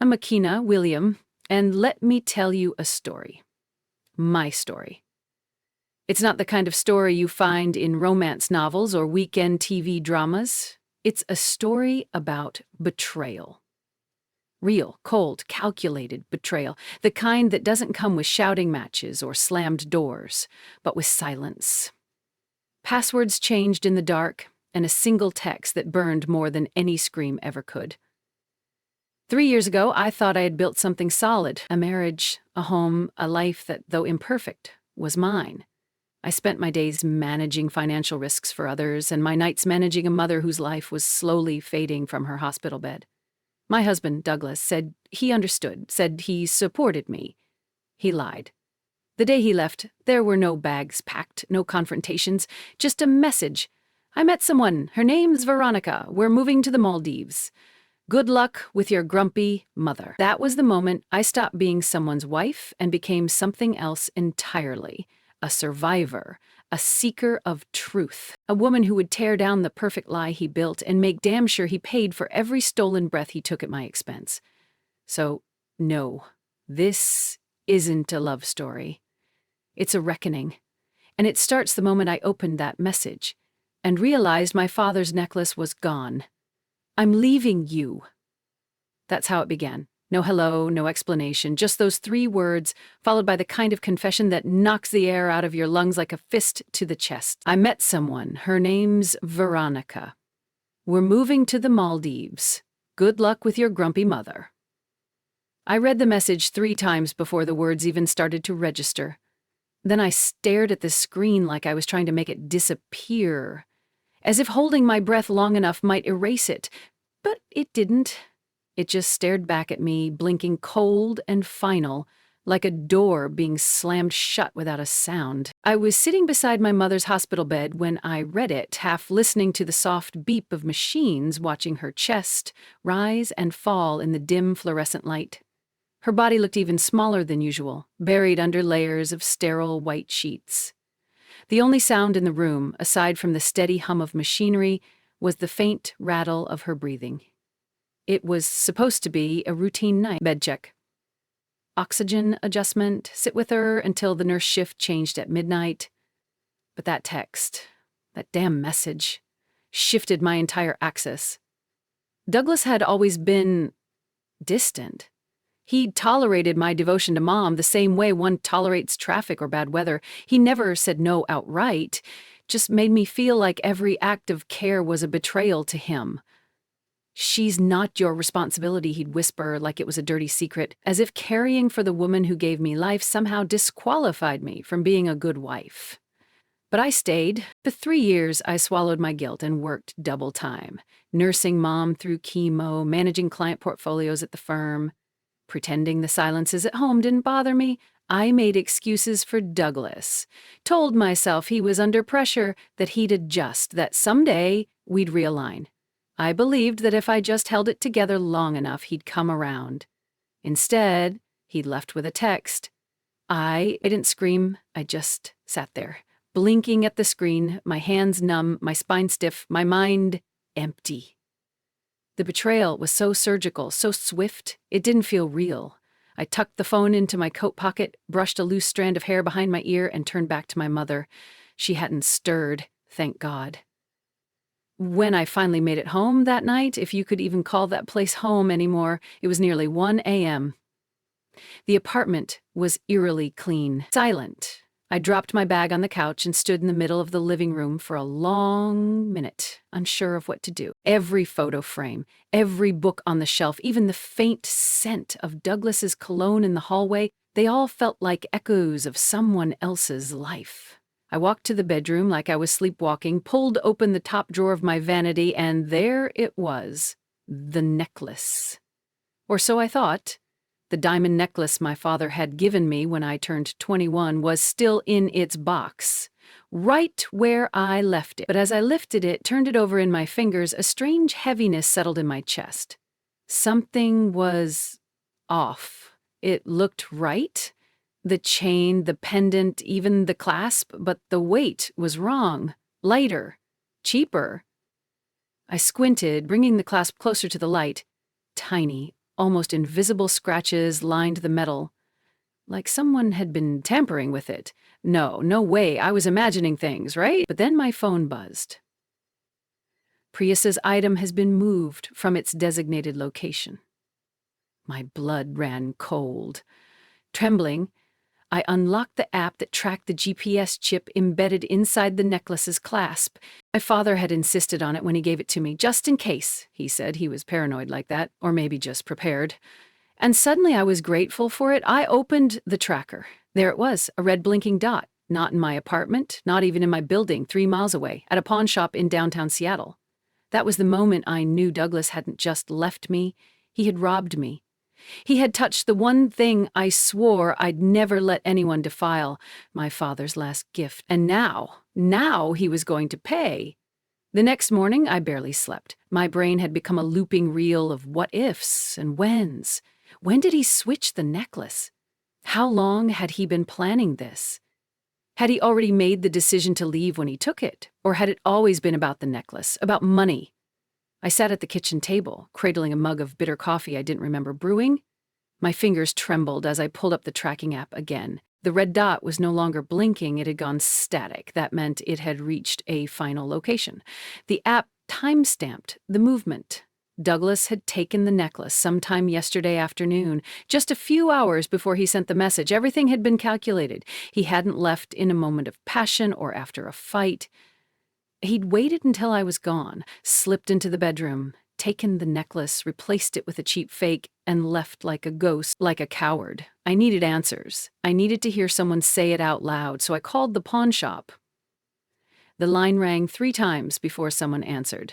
I'm Akina William, and let me tell you a story. My story. It's not the kind of story you find in romance novels or weekend TV dramas. It's a story about betrayal. Real, cold, calculated betrayal. The kind that doesn't come with shouting matches or slammed doors, but with silence. Passwords changed in the dark, and a single text that burned more than any scream ever could. 3 years ago, I thought I had built something solid, a marriage, a home, a life that, though imperfect, was mine. I spent my days managing financial risks for others, and my nights managing a mother whose life was slowly fading from her hospital bed. My husband, Douglas, said he understood, said he supported me. He lied. The day he left, there were no bags packed, no confrontations, just a message. I met someone. Her name's Veronica. We're moving to the Maldives. Good luck with your grumpy mother. That was the moment I stopped being someone's wife and became something else entirely. A survivor, a seeker of truth, a woman who would tear down the perfect lie he built and make damn sure he paid for every stolen breath he took at my expense. So, no, this isn't a love story. It's a reckoning. And it starts the moment I opened that message and realized my father's necklace was gone. I'm leaving you. That's how it began. No hello, no explanation, just those 3 words, followed by the kind of confession that knocks the air out of your lungs like a fist to the chest. I met someone. Her name's Veronica. We're moving to the Maldives. Good luck with your grumpy mother. I read the message 3 times before the words even started to register. Then I stared at the screen like I was trying to make it disappear, as if holding my breath long enough might erase it. But it didn't. It just stared back at me, blinking cold and final, like a door being slammed shut without a sound. I was sitting beside my mother's hospital bed when I read it, half listening to the soft beep of machines, watching her chest rise and fall in the dim fluorescent light. Her body looked even smaller than usual, buried under layers of sterile white sheets. The only sound in the room, aside from the steady hum of machinery, was the faint rattle of her breathing. It was supposed to be a routine night bed check. Oxygen adjustment, sit with her until the nurse shift changed at midnight. But that text, that damn message, shifted my entire axis. Douglas had always been distant. He'd tolerated my devotion to Mom the same way one tolerates traffic or bad weather. He never said no outright, just made me feel like every act of care was a betrayal to him. She's not your responsibility, he'd whisper like it was a dirty secret, as if caring for the woman who gave me life somehow disqualified me from being a good wife. But I stayed. For 3 years, I swallowed my guilt and worked double time, nursing Mom through chemo, managing client portfolios at the firm. Pretending the silences at home didn't bother me, I made excuses for Douglas. Told myself he was under pressure, that he'd adjust, that someday we'd realign. I believed that if I just held it together long enough, he'd come around. Instead, he'd left with a text. I didn't scream, I just sat there, blinking at the screen, my hands numb, my spine stiff, my mind empty. The betrayal was so surgical, so swift, it didn't feel real. I tucked the phone into my coat pocket, brushed a loose strand of hair behind my ear, and turned back to my mother. She hadn't stirred, thank God. When I finally made it home that night, if you could even call that place home anymore, it was nearly 1 a.m. The apartment was eerily clean, silent. I dropped my bag on the couch and stood in the middle of the living room for a long minute, unsure of what to do. Every photo frame, every book on the shelf, even the faint scent of Douglas's cologne in the hallway, they all felt like echoes of someone else's life. I walked to the bedroom like I was sleepwalking, pulled open the top drawer of my vanity, and there it was, the necklace. Or so I thought. The diamond necklace my father had given me when I turned 21 was still in its box, right where I left it. But as I lifted it, turned it over in my fingers, a strange heaviness settled in my chest. Something was off. It looked right. The chain, the pendant, even the clasp, but the weight was wrong. Lighter. Cheaper. I squinted, bringing the clasp closer to the light. Tiny. Almost invisible scratches lined the metal, like someone had been tampering with it. No way, I was imagining things, right? But then my phone buzzed. Prius's item has been moved from its designated location. My blood ran cold. Trembling, I unlocked the app that tracked the GPS chip embedded inside the necklace's clasp. My father had insisted on it when he gave it to me, just in case, he said. He was paranoid like that, or maybe just prepared. And suddenly I was grateful for it. I opened the tracker. There it was, a red blinking dot. Not in my apartment, not even in my building 3 miles away, at a pawn shop in downtown Seattle. That was the moment I knew Douglas hadn't just left me, he had robbed me. He had touched the one thing I swore I'd never let anyone defile, my father's last gift. And now he was going to pay. The next morning, I barely slept. My brain had become a looping reel of what-ifs and whens. When did he switch the necklace? How long had he been planning this? Had he already made the decision to leave when he took it? Or had it always been about the necklace, about money? I sat at the kitchen table, cradling a mug of bitter coffee I didn't remember brewing. My fingers trembled as I pulled up the tracking app again. The red dot was no longer blinking, it had gone static. That meant it had reached a final location. The app time-stamped the movement. Douglas had taken the necklace sometime yesterday afternoon, just a few hours before he sent the message. Everything had been calculated. He hadn't left in a moment of passion or after a fight. He'd waited until I was gone, slipped into the bedroom, taken the necklace, replaced it with a cheap fake, and left like a ghost, like a coward. I needed answers. I needed to hear someone say it out loud, so I called the pawn shop. The line rang 3 times before someone answered.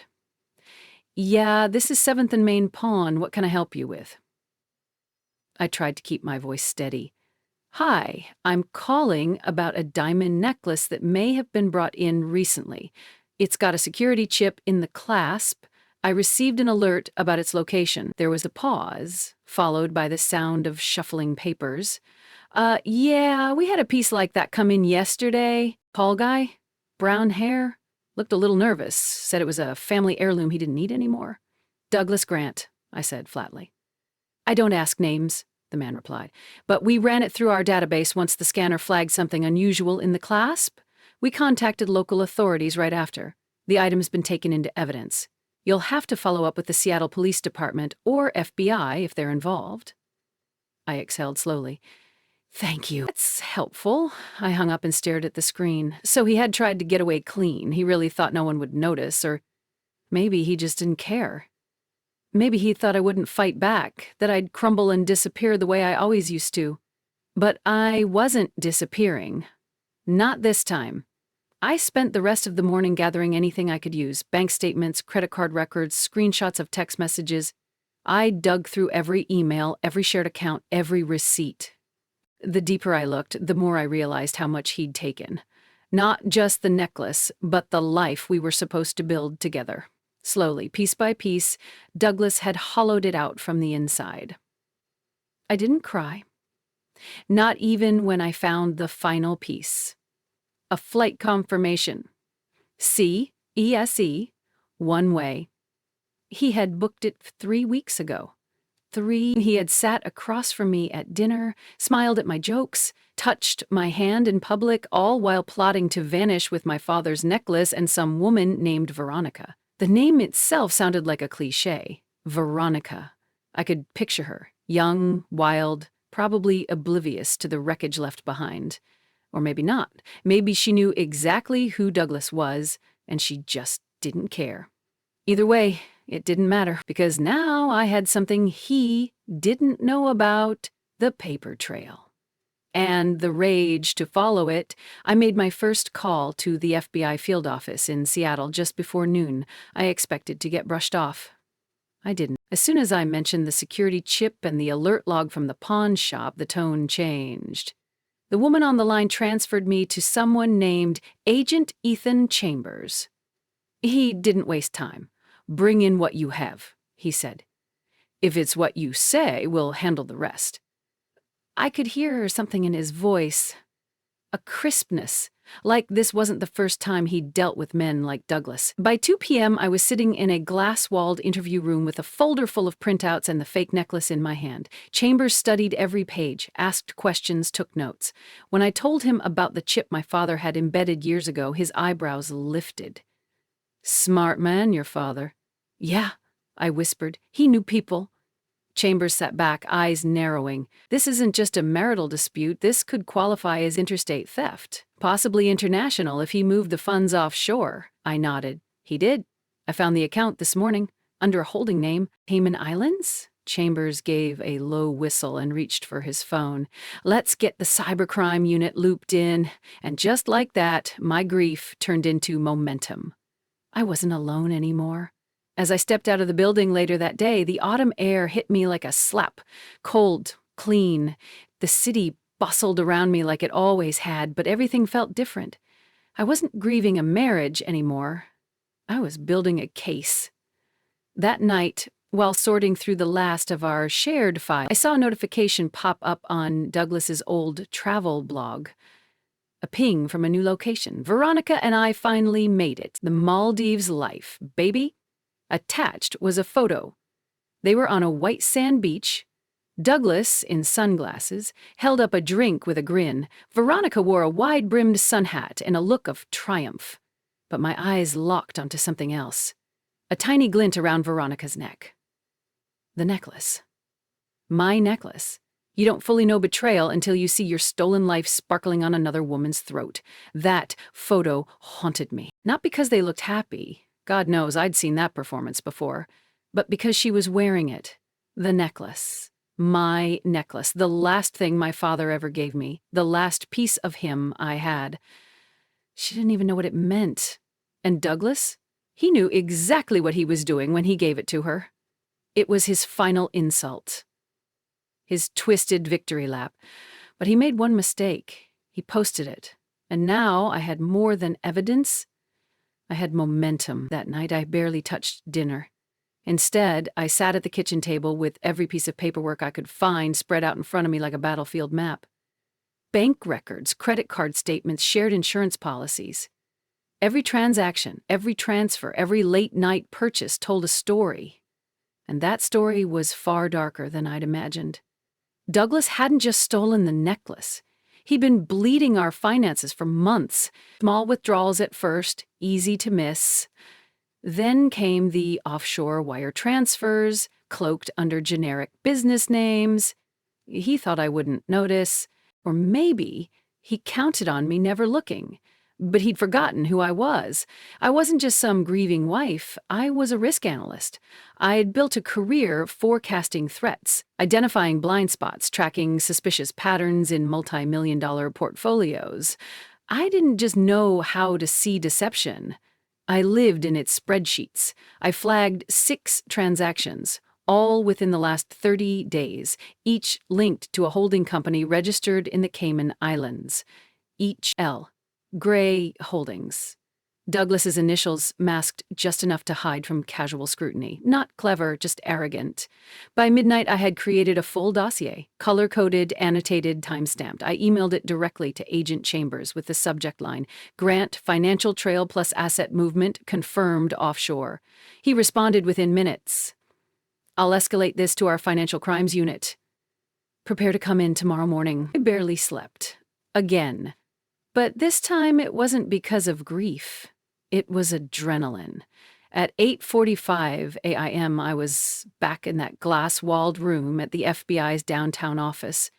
"Yeah, this is 7th and Main Pawn. What can I help you with?" I tried to keep my voice steady. "Hi, I'm calling about a diamond necklace that may have been brought in recently. It's got a security chip in the clasp. I received an alert about its location." There was a pause, followed by the sound of shuffling papers. Yeah, we had a piece like that come in yesterday. Tall guy, brown hair, looked a little nervous, said it was a family heirloom he didn't need anymore." "Douglas Grant," I said flatly. "I don't ask names," the man replied, "but we ran it through our database once the scanner flagged something unusual in the clasp. We contacted local authorities right after. The item's been taken into evidence. You'll have to follow up with the Seattle Police Department or FBI if they're involved." I exhaled slowly. "Thank you. That's helpful." I hung up and stared at the screen. So he had tried to get away clean. He really thought no one would notice, or maybe he just didn't care. Maybe he thought I wouldn't fight back, that I'd crumble and disappear the way I always used to. But I wasn't disappearing. Not this time. I spent the rest of the morning gathering anything I could use: bank statements, credit card records, screenshots of text messages. I dug through every email, every shared account, every receipt. The deeper I looked, the more I realized how much he'd taken. Not just the necklace, but the life we were supposed to build together. Slowly, piece by piece, Douglas had hollowed it out from the inside. I didn't cry. Not even when I found the final piece. A flight confirmation. CESE, one way. He had booked it 3 weeks ago. He had sat across from me at dinner, smiled at my jokes, touched my hand in public, all while plotting to vanish with my father's necklace and some woman named Veronica. The name itself sounded like a cliché. Veronica. I could picture her, young, wild, probably oblivious to the wreckage left behind. Or maybe not. Maybe she knew exactly who Douglas was, and she just didn't care. Either way, it didn't matter, because now I had something he didn't know about: the paper trail. And the rage to follow it. I made my first call to the FBI field office in Seattle just before noon. I expected to get brushed off. I didn't. As soon as I mentioned the security chip and the alert log from the pawn shop, the tone changed. The woman on the line transferred me to someone named Agent Ethan Chambers. He didn't waste time. "Bring in what you have," he said. "If it's what you say, we'll handle the rest." I could hear something in his voice. A crispness, Like this wasn't the first time he'd dealt with men like Douglas. By 2 p.m., I was sitting in a glass-walled interview room with a folder full of printouts and the fake necklace in my hand. Chambers studied every page, asked questions, took notes. When I told him about the chip my father had embedded years ago, his eyebrows lifted. "Smart man, your father." "Yeah," I whispered. "He knew people." Chambers sat back, eyes narrowing. "This isn't just a marital dispute. This could qualify as interstate theft. Possibly international if he moved the funds offshore." I nodded. "He did. I found the account this morning, under a holding name. Cayman Islands?" Chambers gave a low whistle and reached for his phone. "Let's get the cybercrime unit looped in." And just like that, my grief turned into momentum. I wasn't alone anymore. As I stepped out of the building later that day, the autumn air hit me like a slap. Cold, clean. The city bustled around me like it always had, but everything felt different. I wasn't grieving a marriage anymore. I was building a case. That night, while sorting through the last of our shared files, I saw a notification pop up on Douglas's old travel blog. A ping from a new location. "Veronica and I finally made it. The Maldives life, baby." Attached was a photo. They were on a white sand beach. Douglas, in sunglasses, held up a drink with a grin. Veronica wore a wide-brimmed sun hat and a look of triumph. But my eyes locked onto something else. A tiny glint around Veronica's neck. The necklace. My necklace. You don't fully know betrayal until you see your stolen life sparkling on another woman's throat. That photo haunted me. Not because they looked happy. God knows I'd seen that performance before. But because she was wearing it. The necklace. My necklace. The last thing my father ever gave me. The last piece of him I had. She didn't even know what it meant. And Douglas? He knew exactly what he was doing when he gave it to her. It was his final insult. His twisted victory lap. But he made one mistake. He posted it. And now I had more than evidence. I had momentum. That night I barely touched dinner. Instead, I sat at the kitchen table with every piece of paperwork I could find spread out in front of me like a battlefield map. Bank records, credit card statements, shared insurance policies. Every transaction, every transfer, every late-night purchase told a story. And that story was far darker than I'd imagined. Douglas hadn't just stolen the necklace. He'd been bleeding our finances for months. Small withdrawals at first, easy to miss. Then came the offshore wire transfers, cloaked under generic business names. He thought I wouldn't notice. Or maybe he counted on me never looking. But he'd forgotten who I was. I wasn't just some grieving wife. I was a risk analyst. I'd built a career forecasting threats, identifying blind spots, tracking suspicious patterns in multi-million-dollar portfolios. I didn't just know how to see deception. I lived in its spreadsheets. I flagged 6 transactions, all within the last 30 days, each linked to a holding company registered in the Cayman Islands. Each L. Gray Holdings. Douglas's initials masked just enough to hide from casual scrutiny. Not clever, just arrogant. By midnight, I had created a full dossier, color-coded, annotated, time-stamped. I emailed it directly to Agent Chambers with the subject line, "Grant Financial Trail plus Asset Movement confirmed offshore." He responded within minutes. "I'll escalate this to our financial crimes unit. Prepare to come in tomorrow morning." I barely slept. Again. But this time it wasn't because of grief. It was adrenaline. At 8:45 a.m., I was back in that glass-walled room at the FBI's downtown office.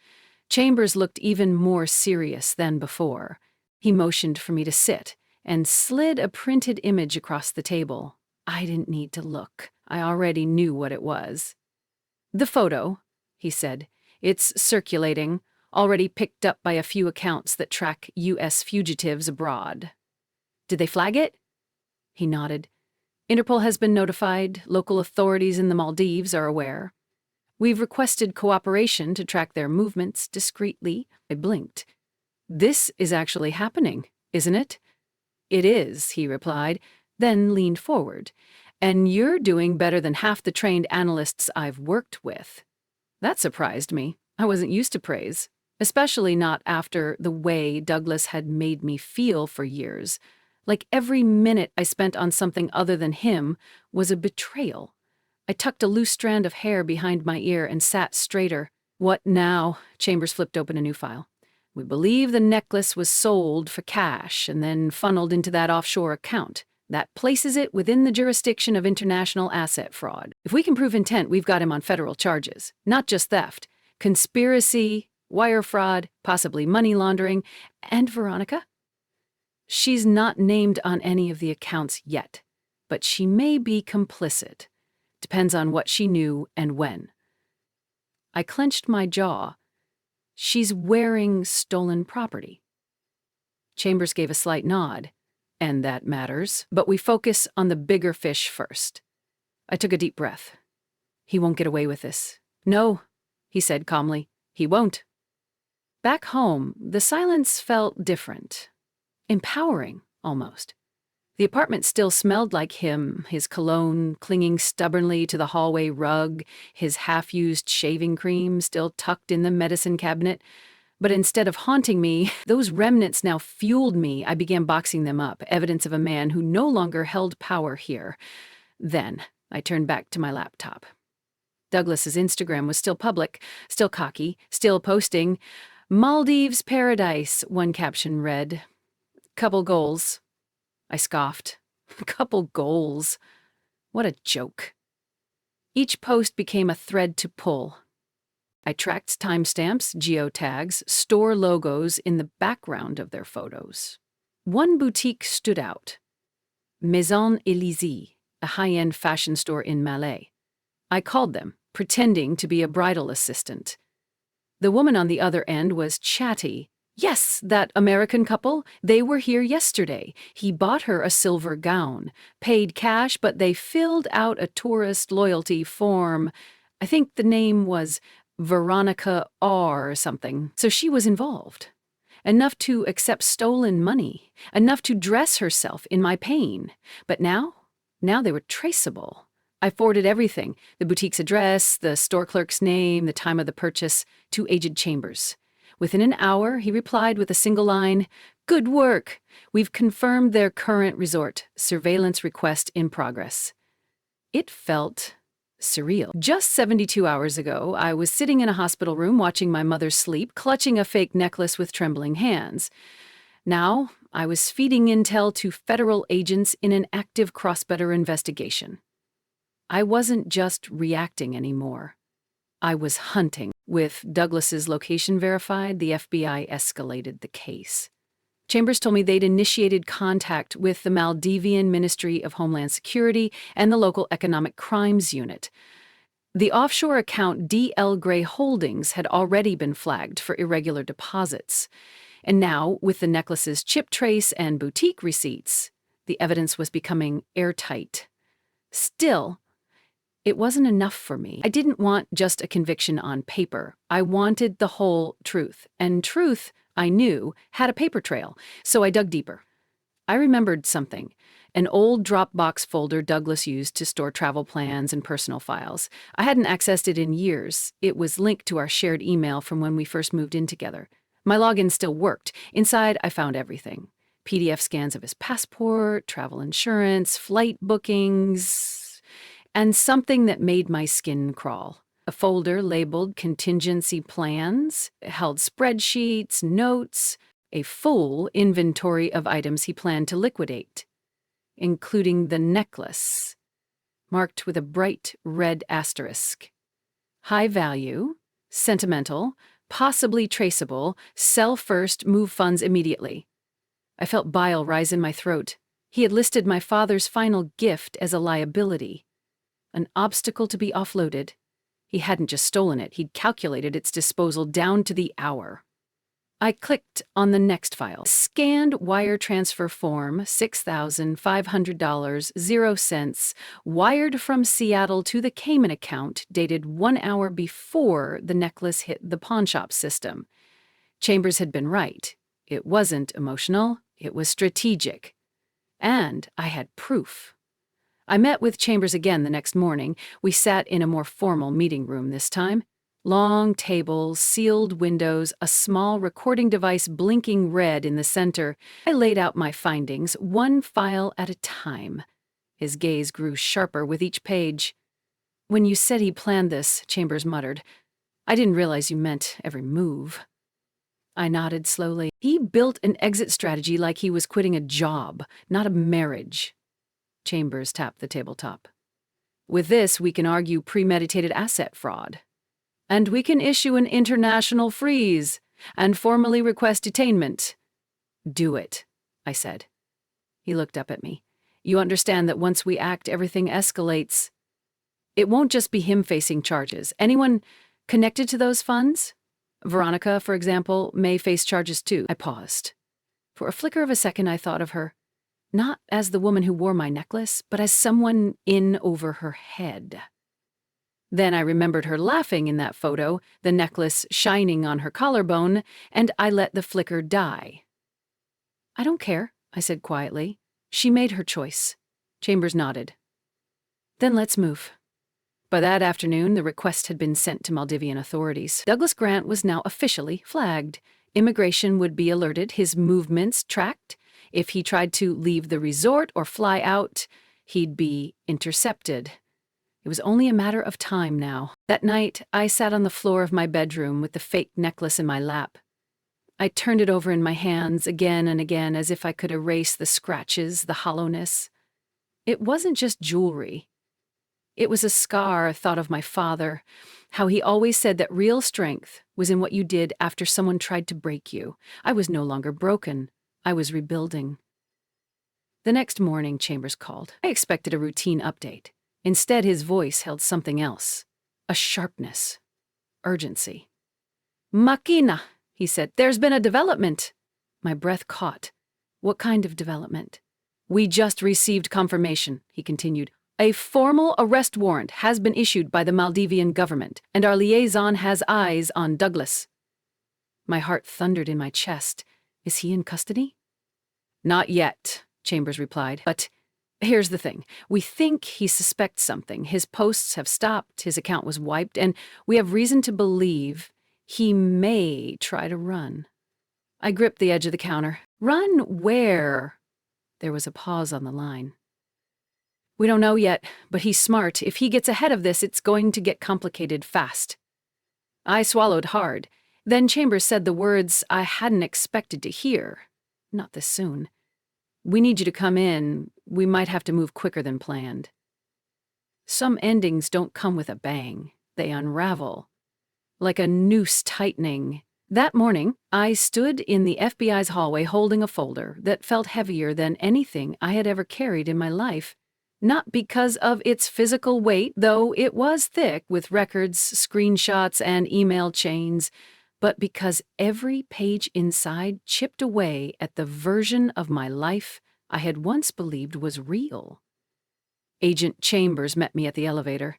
Chambers looked even more serious than before. He motioned for me to sit and slid a printed image across the table. I didn't need to look. I already knew what it was. "The photo," he said. "It's circulating. Already picked up by a few accounts that track U.S. fugitives abroad." "Did they flag it?" He nodded. "Interpol has been notified. Local authorities in the Maldives are aware. We've requested cooperation to track their movements discreetly." I blinked. "This is actually happening, isn't it?" "It is," he replied, then leaned forward. "And you're doing better than half the trained analysts I've worked with." That surprised me. I wasn't used to praise. especially not after the way Douglas had made me feel for years. Like every minute I spent on something other than him was a betrayal. I tucked a loose strand of hair behind my ear and sat straighter. What now? Chambers flipped open a new file. We believe the necklace was sold for cash and then funneled into that offshore account. That places it within the jurisdiction of international asset fraud. If we can prove intent, we've got him on federal charges. Not just theft. Conspiracy, wire fraud, possibly money laundering. And Veronica? She's not named on any of the accounts yet, but she may be complicit. Depends on what she knew and when. I clenched my jaw. She's wearing stolen property. Chambers gave a slight nod. And that matters, but we focus on the bigger fish first. I took a deep breath. He won't get away with this. No, he said calmly. He won't. Back home, the silence felt different. Empowering, almost. The apartment still smelled like him, his cologne clinging stubbornly to the hallway rug, his half-used shaving cream still tucked in the medicine cabinet. But instead of haunting me, those remnants now fueled me. I began boxing them up, evidence of a man who no longer held power here. Then I turned back to my laptop. Douglas's Instagram was still public, still cocky, still posting. Maldives paradise, one caption read. Couple goals. I scoffed. Couple goals. What a joke. Each post became a thread to pull. I tracked timestamps, geotags, store logos in the background of their photos. One boutique stood out. Maison Élysée, a high-end fashion store in Malais. I called them, pretending to be a bridal assistant. The woman on the other end was chatty. Yes, that American couple, they were here yesterday. He bought her a silver gown, paid cash, but they filled out a tourist loyalty form. I think the name was Veronica R. or something. So she was involved. Enough to accept stolen money. Enough to dress herself in my pain. But now they were traceable. I forwarded everything, the boutique's address, the store clerk's name, the time of the purchase, to Agent Chambers. Within an hour, he replied with a single line, "Good work. We've confirmed their current resort. Surveillance request in progress." It felt surreal. Just 72 hours ago, I was sitting in a hospital room watching my mother sleep, clutching a fake necklace with trembling hands. Now, I was feeding intel to federal agents in an active cross-border investigation. I wasn't just reacting anymore. I was hunting. With Douglas's location verified, the FBI escalated the case. Chambers told me they'd initiated contact with the Maldivian Ministry of Homeland Security and the local Economic Crimes Unit. The offshore account D.L. Gray Holdings had already been flagged for irregular deposits. And now, with the necklace's chip trace and boutique receipts, the evidence was becoming airtight. Still, it wasn't enough for me. I didn't want just a conviction on paper. I wanted the whole truth. And truth, I knew, had a paper trail, so I dug deeper. I remembered something, an old Dropbox folder Douglas used to store travel plans and personal files. I hadn't accessed it in years. It was linked to our shared email from when we first moved in together. My login still worked. Inside, I found everything. PDF scans of his passport, travel insurance, flight bookings, and something that made my skin crawl. A folder labeled Contingency Plans. It held spreadsheets, notes, a full inventory of items he planned to liquidate, including the necklace, marked with a bright red asterisk. High value, sentimental, possibly traceable, sell first, move funds immediately. I felt bile rise in my throat. He had listed my father's final gift as a liability, an obstacle to be offloaded. He hadn't just stolen it, he'd calculated its disposal down to the hour. I clicked on the next file. Scanned wire transfer form, $6,500, 0 cents, wired from Seattle to the Cayman account, dated 1 hour before the necklace hit the pawnshop system. Chambers had been right. It wasn't emotional, it was strategic. And I had proof. I met with Chambers again the next morning. We sat in a more formal meeting room this time. Long tables, sealed windows, a small recording device blinking red in the center. I laid out my findings, one file at a time. His gaze grew sharper with each page. "When you said he planned this," Chambers muttered, "I didn't realize you meant every move." I nodded slowly. "He built an exit strategy like he was quitting a job, not a marriage." Chambers tapped the tabletop. "With this, we can argue premeditated asset fraud. And we can issue an international freeze and formally request detainment." "Do it," I said. He looked up at me. "You understand that once we act, everything escalates. It won't just be him facing charges. Anyone connected to those funds? Veronica, for example, may face charges too." I paused. For a flicker of a second, I thought of her, not as the woman who wore my necklace, but as someone in over her head. Then I remembered her laughing in that photo, the necklace shining on her collarbone, and I let the flicker die. "I don't care," I said quietly. "She made her choice." Chambers nodded. "Then let's move." By that afternoon, the request had been sent to Maldivian authorities. Douglas Grant was now officially flagged. Immigration would be alerted, his movements tracked. If he tried to leave the resort or fly out, he'd be intercepted. It was only a matter of time now. That night, I sat on the floor of my bedroom with the fake necklace in my lap. I turned it over in my hands again and again as if I could erase the scratches, the hollowness. It wasn't just jewelry. It was a scar, a thought of my father, how he always said that real strength was in what you did after someone tried to break you. I was no longer broken. I was rebuilding. The next morning, Chambers called. I expected a routine update. Instead, his voice held something else. A sharpness. Urgency. "Makina," he said. "There's been a development." My breath caught. "What kind of development?" "We just received confirmation," he continued. "A formal arrest warrant has been issued by the Maldivian government, and our liaison has eyes on Douglas." My heart thundered in my chest. "Is he in custody?" "Not yet," Chambers replied. "But here's the thing. We think he suspects something. His posts have stopped, his account was wiped, and we have reason to believe he may try to run." I gripped the edge of the counter. "Run where?" There was a pause on the line. "We don't know yet, but he's smart. If he gets ahead of this, it's going to get complicated fast." I swallowed hard. Then Chambers said the words I hadn't expected to hear. "Not this soon. We need you to come in. We might have to move quicker than planned." Some endings don't come with a bang. They unravel. Like a noose tightening. That morning, I stood in the FBI's hallway holding a folder that felt heavier than anything I had ever carried in my life. Not because of its physical weight, though it was thick with records, screenshots, and email chains, but because every page inside chipped away at the version of my life I had once believed was real. Agent Chambers met me at the elevator.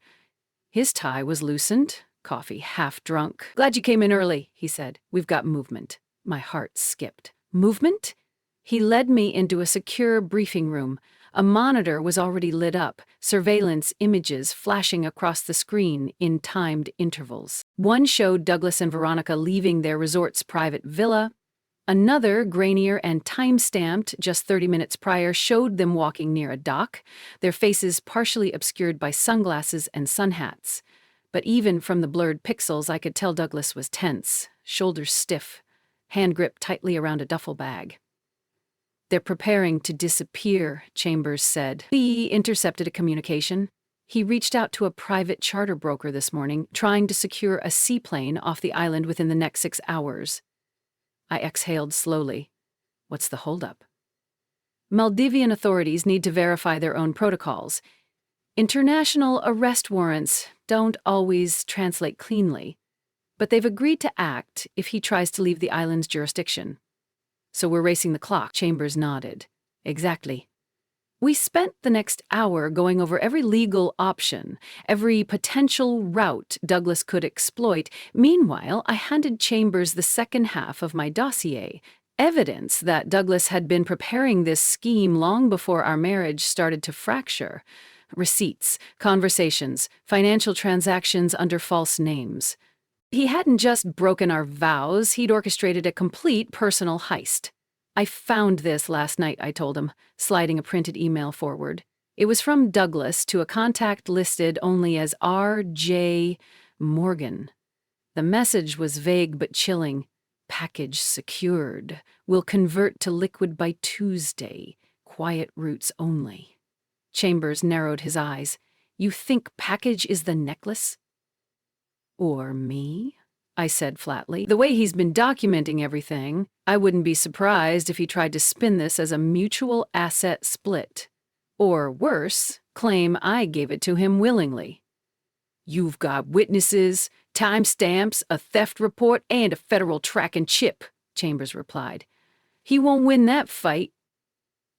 His tie was loosened, coffee half drunk. "Glad you came in early," he said. "We've got movement." My heart skipped. Movement? He led me into a secure briefing room. A monitor was already lit up, surveillance images flashing across the screen in timed intervals. One showed Douglas and Veronica leaving their resort's private villa. Another, grainier and time-stamped just 30 minutes prior, showed them walking near a dock, their faces partially obscured by sunglasses and sun hats. But even from the blurred pixels, I could tell Douglas was tense, shoulders stiff, hand gripped tightly around a duffel bag. "They're preparing to disappear," Chambers said. He intercepted a communication. He reached out to a private charter broker this morning, trying to secure a seaplane off the island within the next 6 hours. I exhaled slowly. What's the holdup? Maldivian authorities need to verify their own protocols. International arrest warrants don't always translate cleanly, but they've agreed to act if he tries to leave the island's jurisdiction. "So we're racing the clock," Chambers nodded. "Exactly." We spent the next hour going over every legal option, every potential route Douglas could exploit. Meanwhile, I handed Chambers the second half of my dossier, evidence that Douglas had been preparing this scheme long before our marriage started to fracture. Receipts, conversations, financial transactions under false names. He hadn't just broken our vows, he'd orchestrated a complete personal heist. I found this last night, I told him, sliding a printed email forward. It was from Douglas to a contact listed only as R.J. Morgan. The message was vague but chilling. Package secured. Will convert to liquid by Tuesday. Quiet routes only. Chambers narrowed his eyes. You think package is the necklace? Or me? I said flatly. The way he's been documenting everything, I wouldn't be surprised if he tried to spin this as a mutual asset split. Or worse, claim I gave it to him willingly. You've got witnesses, timestamps, a theft report, and a federal tracking chip, Chambers replied. He won't win that fight.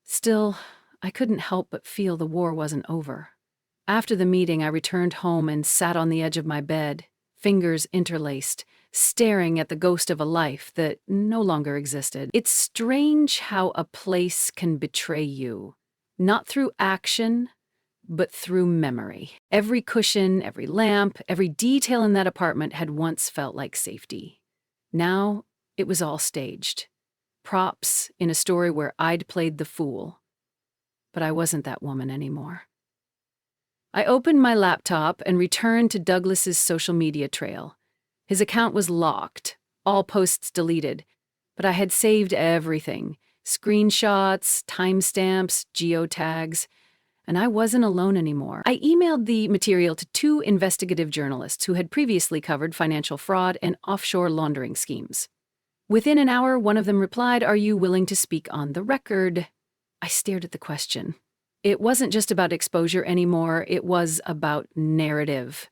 Still, I couldn't help but feel the war wasn't over. After the meeting, I returned home and sat on the edge of my bed, fingers interlaced, staring at the ghost of a life that no longer existed. It's strange how a place can betray you, not through action, but through memory. Every cushion, every lamp, every detail in that apartment had once felt like safety. Now, it was all staged. Props in a story where I'd played the fool. But I wasn't that woman anymore. I opened my laptop and returned to Douglas's social media trail. His account was locked, all posts deleted, but I had saved everything. Screenshots, timestamps, geotags, and I wasn't alone anymore. I emailed the material to 2 investigative journalists who had previously covered financial fraud and offshore laundering schemes. Within an hour, one of them replied, "Are you willing to speak on the record?" I stared at the question. It wasn't just about exposure anymore, it was about narrative.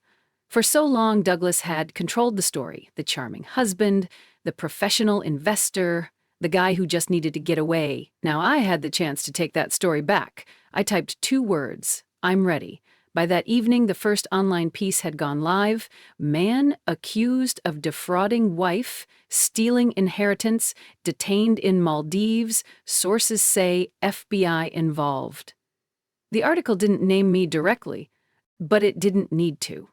For so long, Douglas had controlled the story, the charming husband, the professional investor, the guy who just needed to get away. Now I had the chance to take that story back. I typed 2 words, "I'm ready." By that evening, the first online piece had gone live. Man accused of defrauding wife, stealing inheritance, detained in Maldives, sources say FBI involved. The article didn't name me directly, but it didn't need to.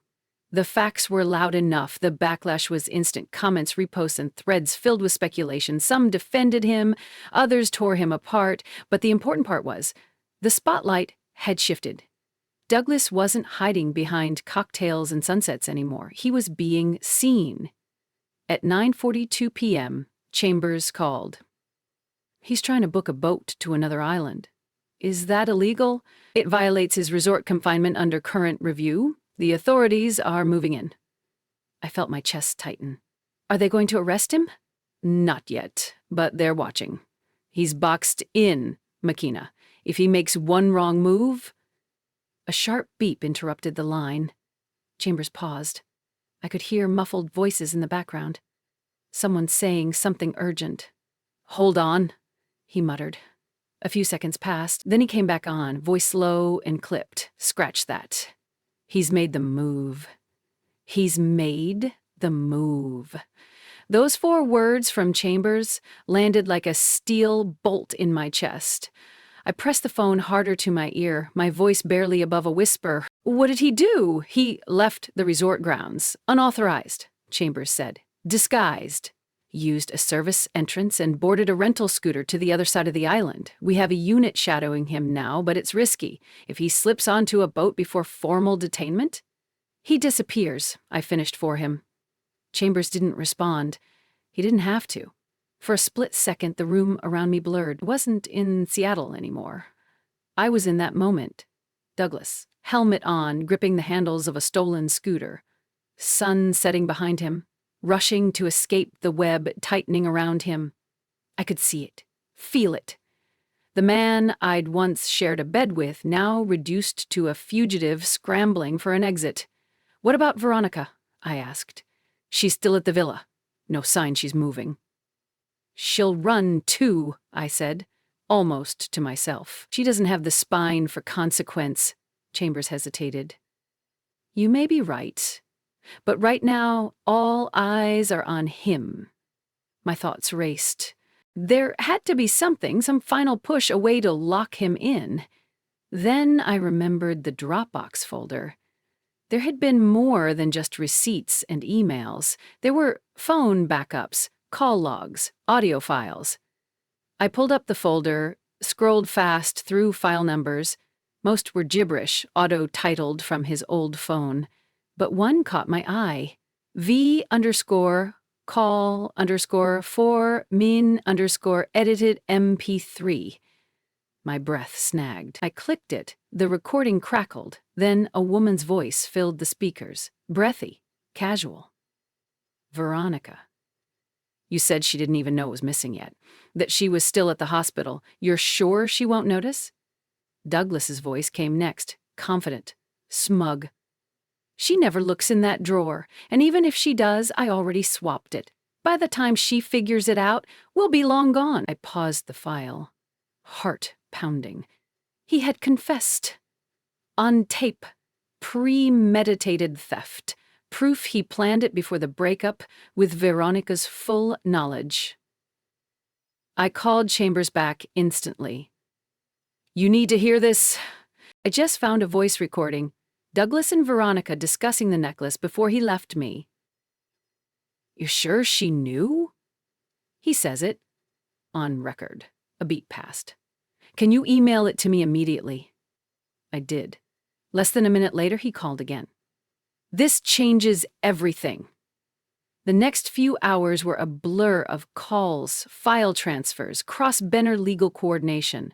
The facts were loud enough. The backlash was instant. Comments, reposts, and threads filled with speculation. Some defended him, others tore him apart. But the important part was, the spotlight had shifted. Douglas wasn't hiding behind cocktails and sunsets anymore. He was being seen. At 9:42 p.m., Chambers called. He's trying to book a boat to another island. Is that illegal? It violates his resort confinement under current review. The authorities are moving in. I felt my chest tighten. Are they going to arrest him? Not yet, but they're watching. He's boxed in, Makina. If he makes one wrong move... A sharp beep interrupted the line. Chambers paused. I could hear muffled voices in the background. Someone saying something urgent. Hold on, he muttered. A few seconds passed, then he came back on, voice low and clipped. Scratch that. He's made the move. He's made the move. Those 4 words from Chambers landed like a steel bolt in my chest. I pressed the phone harder to my ear, my voice barely above a whisper. What did he do? He left the resort grounds. Unauthorized, Chambers said. Disguised. Used a service entrance and boarded a rental scooter to the other side of the island. We have a unit shadowing him now, but it's risky. If he slips onto a boat before formal detainment, he disappears, I finished for him. Chambers didn't respond. He didn't have to. For a split second, the room around me blurred. It wasn't in Seattle anymore. I was in that moment. Douglas, helmet on, gripping the handles of a stolen scooter. Sun setting behind him, rushing to escape the web tightening around him. I could see it, feel it. The man I'd once shared a bed with, now reduced to a fugitive scrambling for an exit. What about Veronica? I asked. She's still at the villa. No sign she's moving. She'll run too, I said, almost to myself. She doesn't have the spine for consequence. Chambers hesitated. You may be right, but right now all eyes are on him. My thoughts raced. There had to be something, some final push, a way to lock him in. Then I remembered the Dropbox folder. There had been more than just receipts and emails. There were phone backups, call logs, audio files. I pulled up the folder, scrolled fast through file numbers. Most were gibberish, auto-titled from his old phone. But one caught my eye. V_call_for min_edited MP3. My breath snagged. I clicked it. The recording crackled. Then a woman's voice filled the speakers. Breathy, casual. Veronica. You said she didn't even know it was missing yet. That she was still at the hospital. You're sure she won't notice? Douglas's voice came next, confident, smug. She never looks in that drawer, and even if she does, I already swapped it. By the time she figures it out, we'll be long gone. I paused the file, heart pounding. He had confessed. On tape. Premeditated theft. Proof he planned it before the breakup, with Veronica's full knowledge. I called Chambers back instantly. You need to hear this. I just found a voice recording. Douglas and Veronica discussing the necklace before he left me. You sure she knew? He says it. On record. A beat passed. Can you email it to me immediately? I did. Less than a minute later, he called again. This changes everything. The next few hours were a blur of calls, file transfers, cross-Benner legal coordination.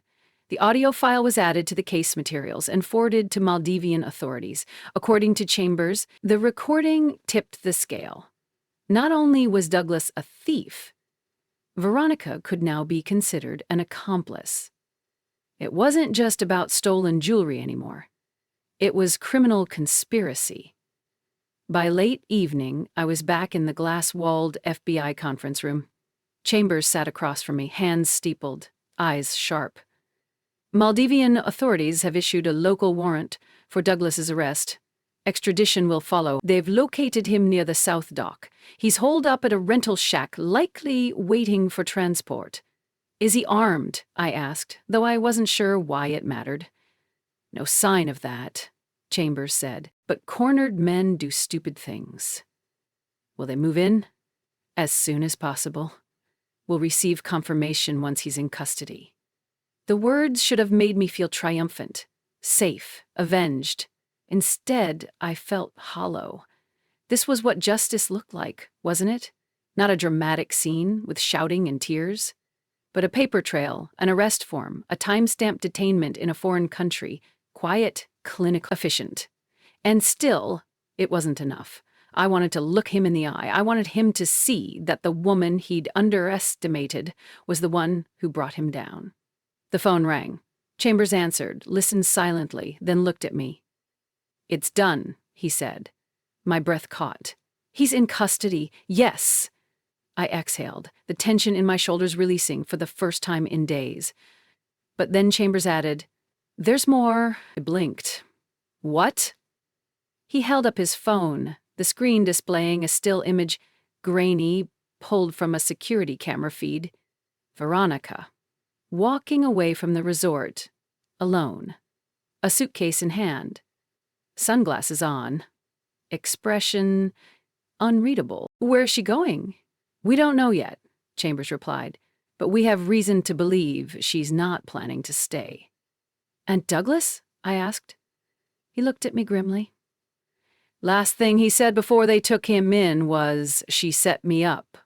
The audio file was added to the case materials and forwarded to Maldivian authorities. According to Chambers, the recording tipped the scale. Not only was Douglas a thief, Veronica could now be considered an accomplice. It wasn't just about stolen jewelry anymore. It was criminal conspiracy. By late evening, I was back in the glass-walled FBI conference room. Chambers sat across from me, hands steepled, eyes sharp. Maldivian authorities have issued a local warrant for Douglas's arrest. Extradition will follow. They've located him near the South Dock. He's holed up at a rental shack, likely waiting for transport. Is he armed? I asked, though I wasn't sure why it mattered. No sign of that, Chambers said, but cornered men do stupid things. Will they move in? As soon as possible. We'll receive confirmation once he's in custody. The words should have made me feel triumphant, safe, avenged. Instead, I felt hollow. This was what justice looked like, wasn't it? Not a dramatic scene with shouting and tears, but a paper trail, an arrest form, a time-stamped detainment in a foreign country, quiet, clinical, efficient. And still, it wasn't enough. I wanted to look him in the eye. I wanted him to see that the woman he'd underestimated was the one who brought him down. The phone rang. Chambers answered, listened silently, then looked at me. It's done, he said. My breath caught. He's in custody, yes. I exhaled, the tension in my shoulders releasing for the first time in days. But then Chambers added, there's more. I blinked. What? He held up his phone, the screen displaying a still image, grainy, pulled from a security camera feed. Veronica. Walking away from the resort, alone, a suitcase in hand, sunglasses on, expression unreadable. Where's she going? We don't know yet, Chambers replied, but we have reason to believe she's not planning to stay. And Douglas? I asked. He looked at me grimly. Last thing he said before they took him in was, she set me up.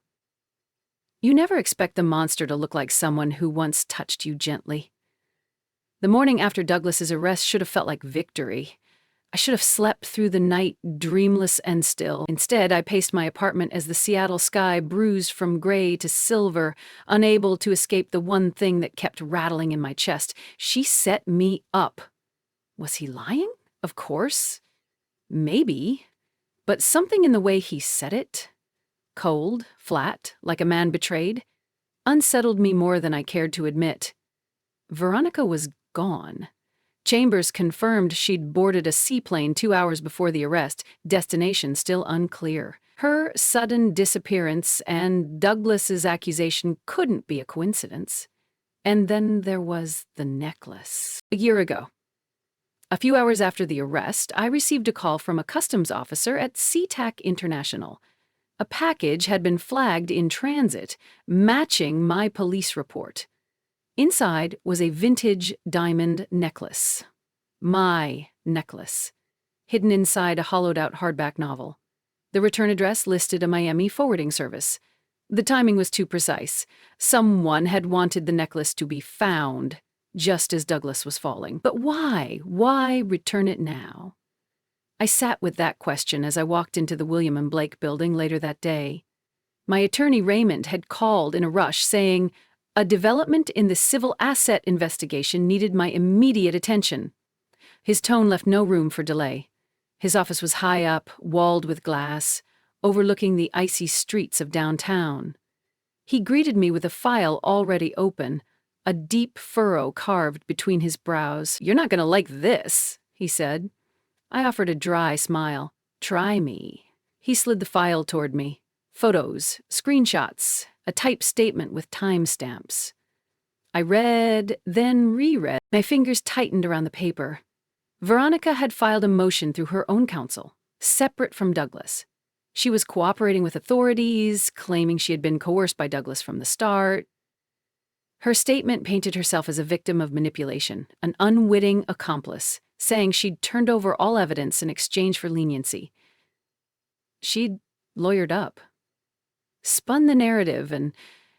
You never expect the monster to look like someone who once touched you gently. The morning after Douglas's arrest should have felt like victory. I should have slept through the night dreamless and still. Instead, I paced my apartment as the Seattle sky bruised from gray to silver, unable to escape the one thing that kept rattling in my chest. She set me up. Was he lying? Of course. Maybe. But something in the way he said it, cold, flat, like a man betrayed, unsettled me more than I cared to admit. Veronica was gone. Chambers confirmed she'd boarded a seaplane 2 hours before the arrest, destination still unclear. Her sudden disappearance and Douglas's accusation couldn't be a coincidence. And then there was the necklace. A year ago. A few hours after the arrest, I received a call from a customs officer at SeaTac International. A package had been flagged in transit, matching my police report. Inside was a vintage diamond necklace. My necklace, hidden inside a hollowed-out hardback novel. The return address listed a Miami forwarding service. The timing was too precise. Someone had wanted the necklace to be found, just as Douglas was falling. But why? Why return it now? I sat with that question as I walked into the William and Blake building later that day. My attorney Raymond had called in a rush saying, a development in the civil asset investigation needed my immediate attention. His tone left no room for delay. His office was high up, walled with glass, overlooking the icy streets of downtown. He greeted me with a file already open, a deep furrow carved between his brows. "You're not going to like this," he said. I offered a dry smile. "Try me." He slid the file toward me. Photos, screenshots, a typed statement with timestamps. I read, then reread. My fingers tightened around the paper. Veronica had filed a motion through her own counsel, separate from Douglas. She was cooperating with authorities, claiming she had been coerced by Douglas from the start. Her statement painted herself as a victim of manipulation, an unwitting accomplice, saying she'd turned over all evidence in exchange for leniency. She'd lawyered up, spun the narrative, and